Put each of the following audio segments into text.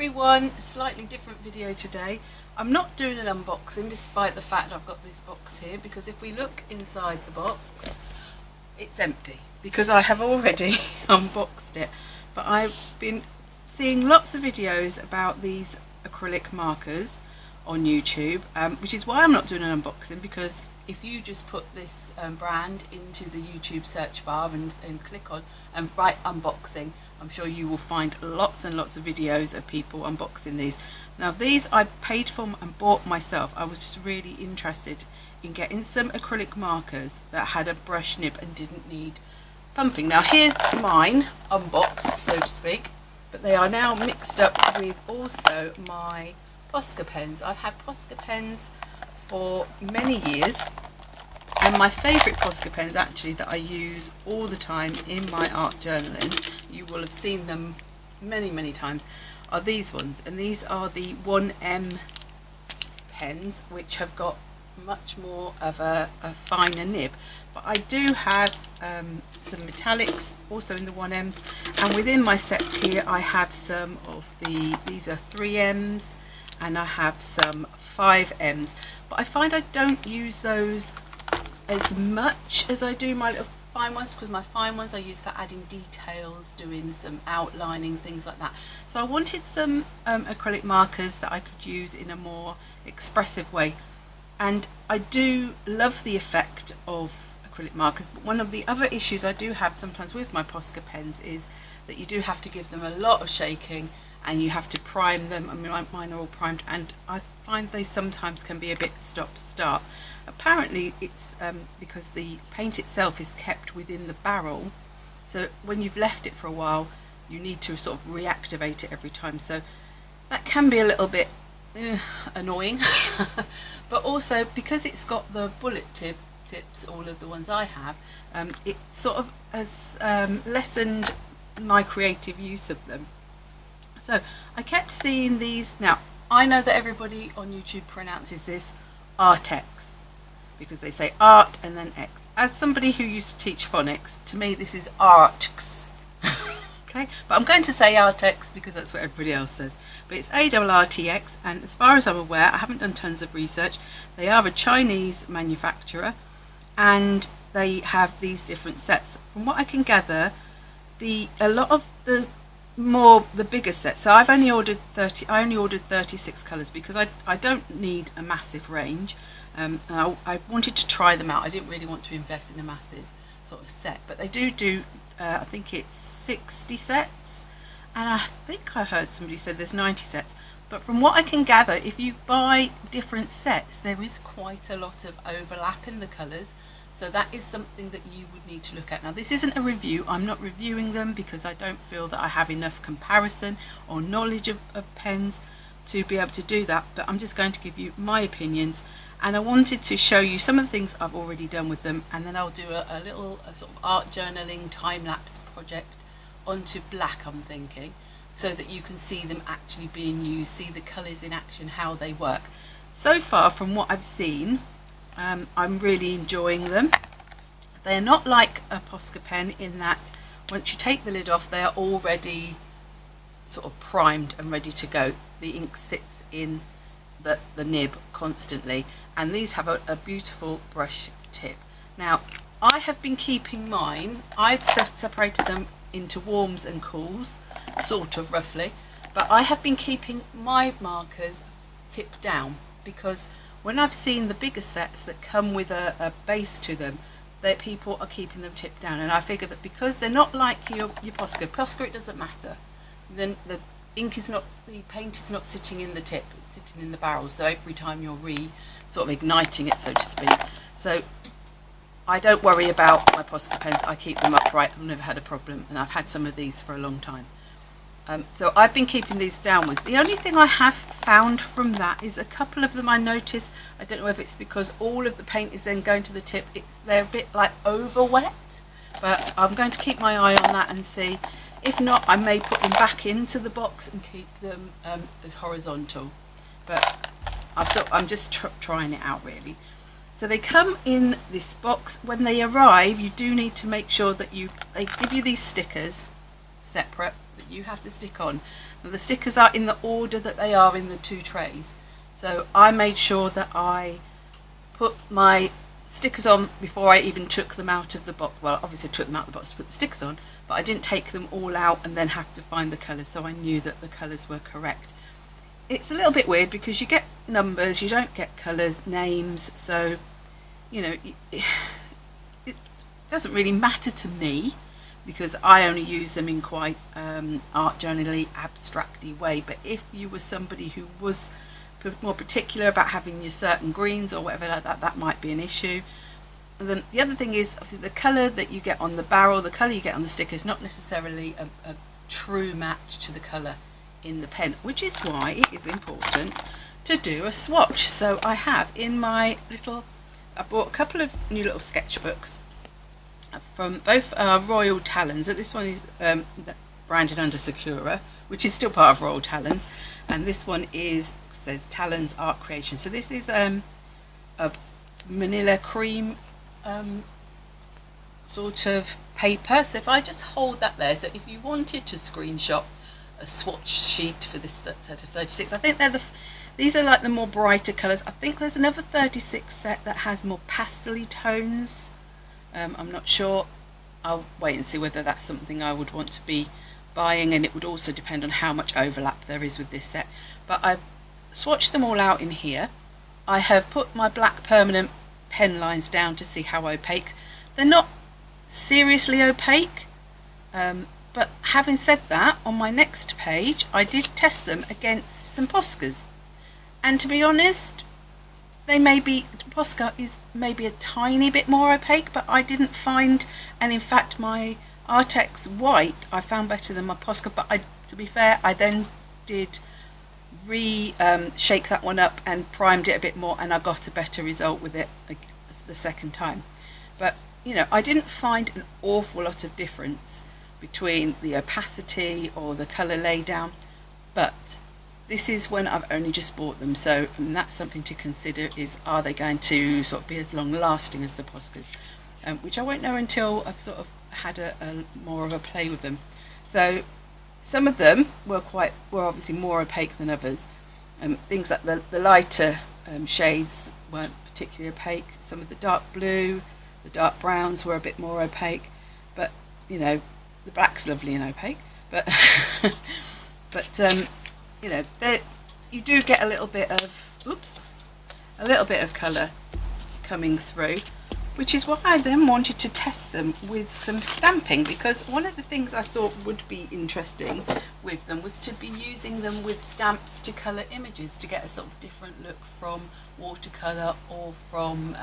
everyone, slightly different video today. I'm not doing an unboxing despite the fact I've got this box here, because if we look inside the box it's empty because I have already unboxed it. But I've been seeing lots of videos about these acrylic markers on YouTube, which is why I'm not doing an unboxing, because if you just put this brand into the YouTube search bar and click on and write unboxing, I'm sure you will find lots and lots of videos of people unboxing these. Now these I paid for and bought myself. I was just really interested in getting some acrylic markers that had a brush nib and didn't need pumping. Now here's mine unboxed, so to speak, but they are now mixed up with also my Posca pens. I've had Posca pens for many years, and my favourite Posca pens actually that I use all the time in my art journaling, you will have seen them many times, are these ones, and these are the 1M pens, which have got much more of a finer nib. But I do have some metallics also in the 1Ms, and within my sets here I have some of these are 3Ms and I have some 5Ms, but I find I don't use those as much as I do my little fine ones, because my fine ones I use for adding details, doing some outlining, things like that. So I wanted some acrylic markers that I could use in a more expressive way, and I do love the effect of acrylic markers. But one of the other issues I do have sometimes with my Posca pens is that you do have to give them a lot of shaking and you have to prime them. I mean, mine are all primed, and I find they sometimes can be a bit stop-start. Apparently it's because the paint itself is kept within the barrel, so when you've left it for a while you need to sort of reactivate it every time, so that can be a little bit annoying. But also because it's got the bullet tips, all of the ones I have, it sort of has lessened my creative use of them. So I kept seeing these. Now I know that everybody on YouTube pronounces this Arrtx because they say art and then X. As somebody who used to teach phonics, to me this is Arrtx. Okay, but I'm going to say Arrtx because that's what everybody else says. But it's Arrtx, and as far as I'm aware, I haven't done tons of research, they are a Chinese manufacturer and they have these different sets. From what I can gather, a lot of the bigger sets, so I've only ordered 36 colours because I don't need a massive range, and I wanted to try them out. I didn't really want to invest in a massive sort of set, but they do I think it's 60 sets, and I think I heard somebody said there's 90 sets. But from what I can gather, if you buy different sets, there is quite a lot of overlap in the colours, so that is something that you would need to look at. Now this isn't a review, I'm not reviewing them because I don't feel that I have enough comparison or knowledge of pens to be able to do that, but I'm just going to give you my opinions, and I wanted to show you some of the things I've already done with them, and then I'll do a little sort of art journaling time-lapse project onto black, I'm thinking, so that you can see them actually being used, see the colours in action, how they work. So far from what I've seen, I'm really enjoying them. They're not like a Posca pen in that once you take the lid off they are already sort of primed and ready to go. The ink sits in the nib constantly, and these have a beautiful brush tip. Now I have been keeping mine, I've separated them into warms and cools, sort of roughly, but I have been keeping my markers tip down because when I've seen the bigger sets that come with a base to them, that people are keeping them tipped down, and I figure that because they're not like your Posca, it doesn't matter. Then the paint is not sitting in the tip, it's sitting in the barrel, so every time you're sort of igniting it, so to speak. So I don't worry about my Posca pens, I keep them upright, I've never had a problem, and I've had some of these for a long time. So I've been keeping these downwards. The only thing I have found from that is a couple of them I notice, I don't know if it's because all of the paint is then going to the tip, they're a bit like over wet, but I'm going to keep my eye on that and see. If not, I may put them back into the box and keep them as horizontal, but I'm just trying it out really. So they come in this box. When they arrive, you do need to make sure that they give you these stickers separate. that you have to stick on. Now the stickers are in the order that they are in the 2 trays. So I made sure that I put my stickers on before I even took them out of the box. Well, obviously I took them out of the box to put the stickers on, but I didn't take them all out and then have to find the colours, so I knew that the colours were correct. It's a little bit weird because you get numbers, you don't get colour names, so you know, it doesn't really matter to me because I only use them in quite art journally abstracty way. But if you were somebody who was more particular about having your certain greens or whatever like that, that might be an issue. And then the other thing is, obviously, the colour that you get on the barrel, the colour you get on the sticker is not necessarily a true match to the colour in the pen, which is why it is important to do a swatch. So I have in my little, I bought a couple of new little sketchbooks from both Royal Talens. So this one is branded under Sakura, which is still part of Royal Talens, and this one says Talens Art Creations. So this is a manila cream sort of paper. So if I just hold that there, so if you wanted to screenshot a swatch sheet for this set of 36, I think these are like the more brighter colours. I think there's another 36 set that has more pastel-y tones. I'm not sure. I'll wait and see whether that's something I would want to be buying, and it would also depend on how much overlap there is with this set. But I've swatched them all out in here. I have put my black permanent pen lines down to see how opaque. They're not seriously opaque, but having said that, on my next page I did test them against some Poscas, and to be honest, Posca is maybe a tiny bit more opaque, but I didn't find, and in fact my Arrtx white I found better than my Posca. But to be fair, I then did shake that one up and primed it a bit more, and I got a better result with it the second time. But you know, I didn't find an awful lot of difference between the opacity or the colour laydown, but this is when I've only just bought them, so that's something to consider, is are they going to sort of be as long lasting as the Poscas, which I won't know until I've sort of had a more of a play with them. So some of them were obviously more opaque than others. Things like the lighter shades weren't particularly opaque. Some of the dark blue, the dark browns were a bit more opaque, but you know, the black's lovely and opaque, but you know, you do get a little bit of colour coming through, which is why I then wanted to test them with some stamping, because one of the things I thought would be interesting with them was to be using them with stamps to colour images to get a sort of different look from watercolour or from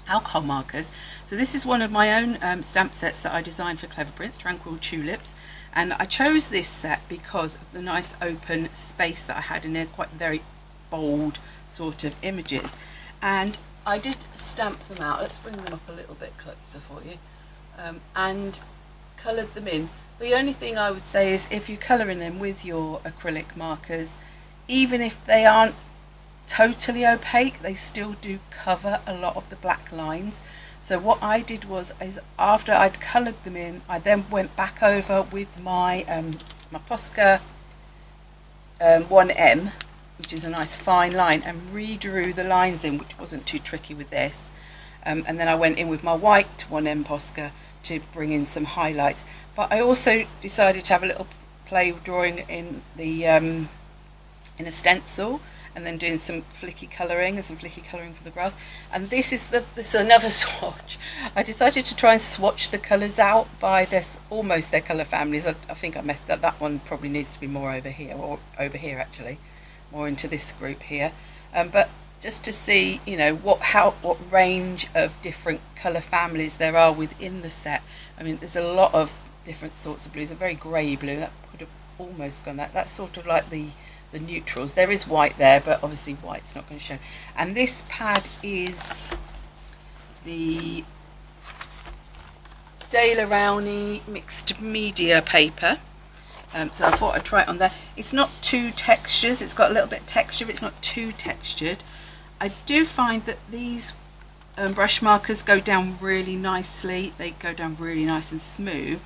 alcohol markers. So this is one of my own stamp sets that I designed for Cleverprints, Tranquil Tulips, and I chose this set because of the nice open space that I had in there, quite very bold sort of images. And I did stamp them out. Let's bring them up a little bit closer for you, and coloured them in. The only thing I would say is if you colour in them with your acrylic markers, even if they aren't totally opaque, they still do cover a lot of the black lines. So what I did is after I'd coloured them in, I then went back over with my my Posca 1M, which is a nice fine line, and redrew the lines in, which wasn't too tricky with this. And then I went in with my white 1M Posca to bring in some highlights. But I also decided to have a little play drawing in the in a stencil, and then doing some flicky colouring for the grass. And this is another swatch. I decided to try and swatch the colours out by almost their colour families. I think I messed up. That one probably needs to be more over here, or over here actually, more into this group here. But just to see, you know, what range of different colour families there are within the set. I mean, there's a lot of different sorts of blues. A very grey blue, that could have almost gone that's sort of like the neutrals. There is white there, but obviously white's not going to show. And this pad is the Daler Rowney Mixed Media paper. So I thought I'd try it on there. It's not too textured. It's got a little bit of texture, but it's not too textured. I do find that these brush markers go down really nicely. They go down really nice and smooth,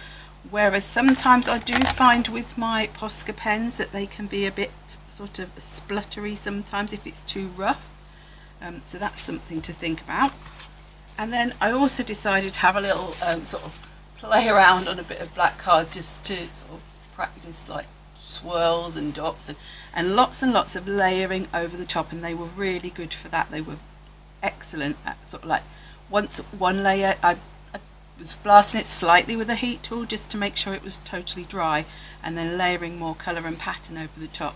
whereas sometimes I do find with my Posca pens that they can be a bit sort of spluttery sometimes if it's too rough. So that's something to think about. And then I also decided to have a little sort of play around on a bit of black card just to sort of practice like swirls and dots and lots of layering over the top, and they were really good for that. They were excellent at sort of like once one layer, I was blasting it slightly with a heat tool just to make sure it was totally dry, and then layering more colour and pattern over the top,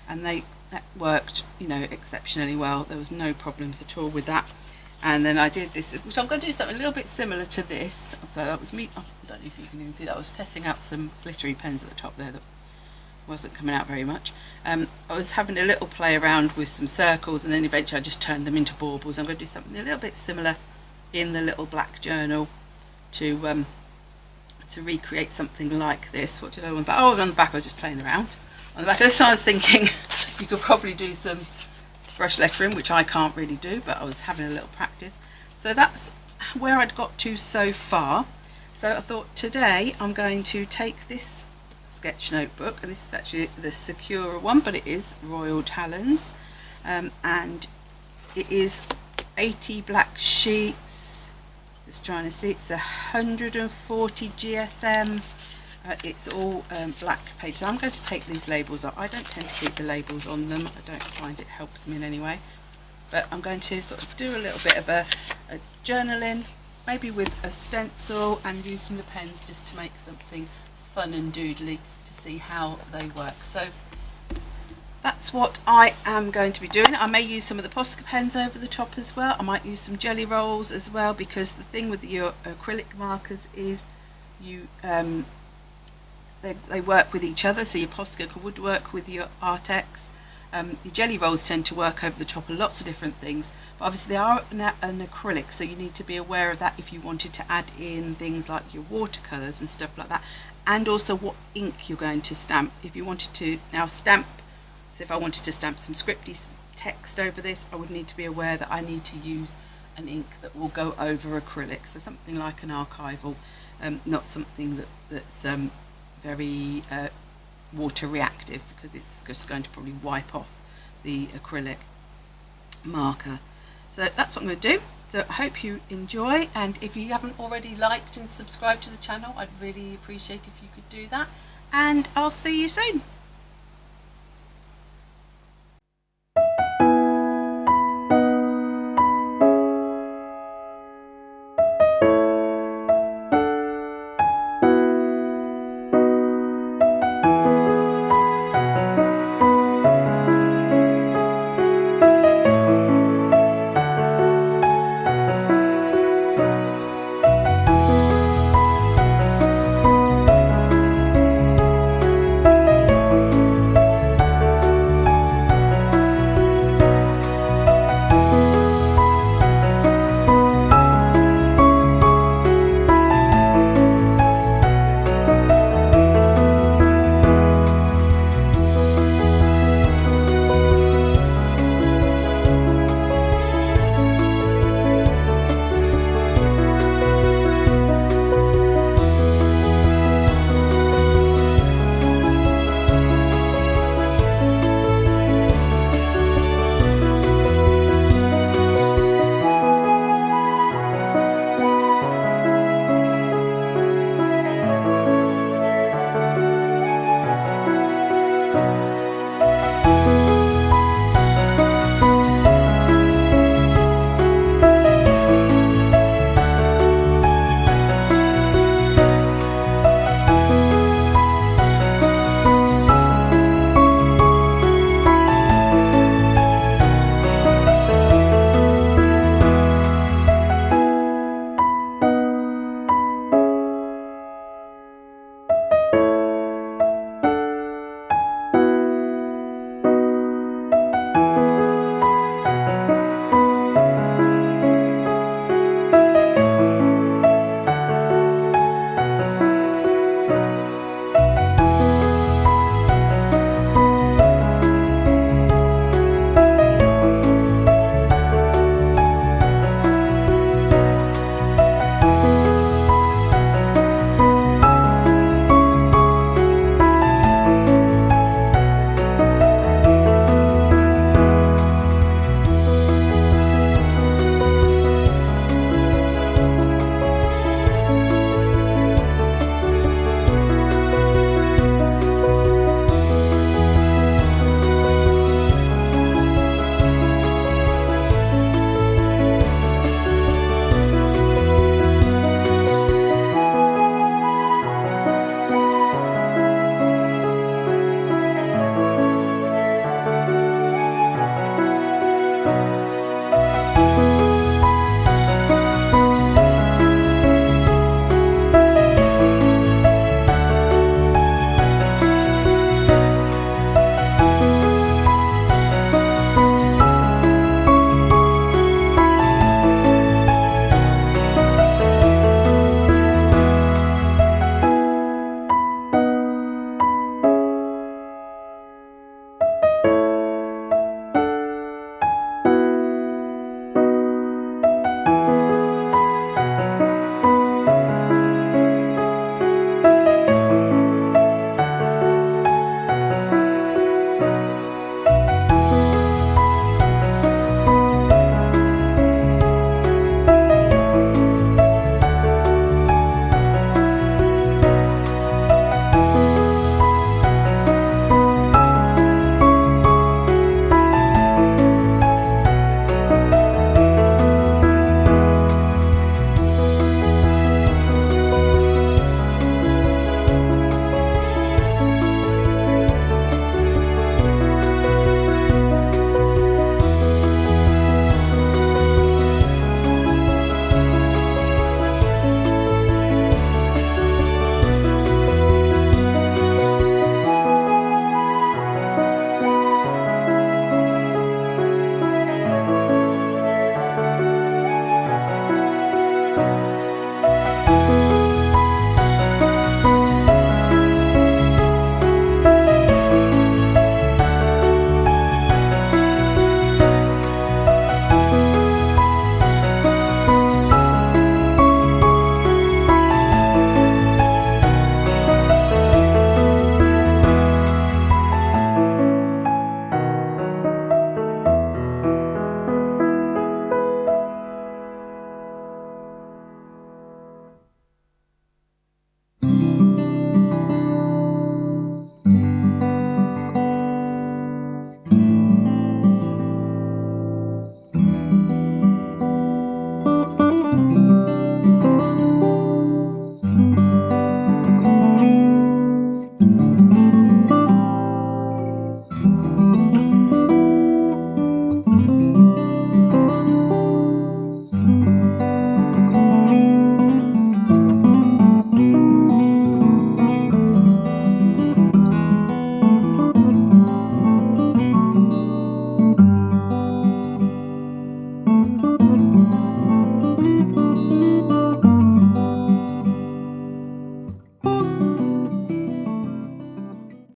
and that worked, you know, exceptionally well. There was no problems at all with that. And then I did this, which I'm going to do something a little bit similar to this. So that was me. I don't know if you can even see that. I was testing out some glittery pens at the top there that wasn't coming out very much. I was having a little play around with some circles, and then eventually I just turned them into baubles. I'm going to do something a little bit similar in the little black journal to recreate something like this. What did I want? Oh, on the back I was just playing around. On the back of this one I was thinking you could probably do some brush lettering, which I can't really do, but I was having a little practice. So that's where I'd got to so far. So I thought today I'm going to take this sketch notebook, and this is actually the Sakura one, but it is Royal Talens, and it is 80 black sheets. Just trying to see, it's 140 GSM. It's all black pages. I'm going to take these labels off. I don't tend to keep the labels on them. I don't find it helps me in any way. But I'm going to sort of do a little bit of a journaling, maybe with a stencil and using the pens just to make something fun and doodly to see how they work. So that's what I am going to be doing. I may use some of the Posca pens over the top as well. I might use some jelly rolls as well, because the thing with your acrylic markers is you they work with each other. So your Posca would work with your Arrtx. Your jelly rolls tend to work over the top of lots of different things, but obviously they are an acrylic, so you need to be aware of that if you wanted to add in things like your watercolours and stuff like that, and also what ink you're going to stamp. If you wanted to now stamp, so if I wanted to stamp some scripty text over this, I would need to be aware that I need to use an ink that will go over acrylic, so something like an archival, not something that's very water reactive, because it's just going to probably wipe off the acrylic marker. So that's what I'm going to do. So I hope you enjoy, and if you haven't already liked and subscribed to the channel, I'd really appreciate if you could do that, and I'll see you soon.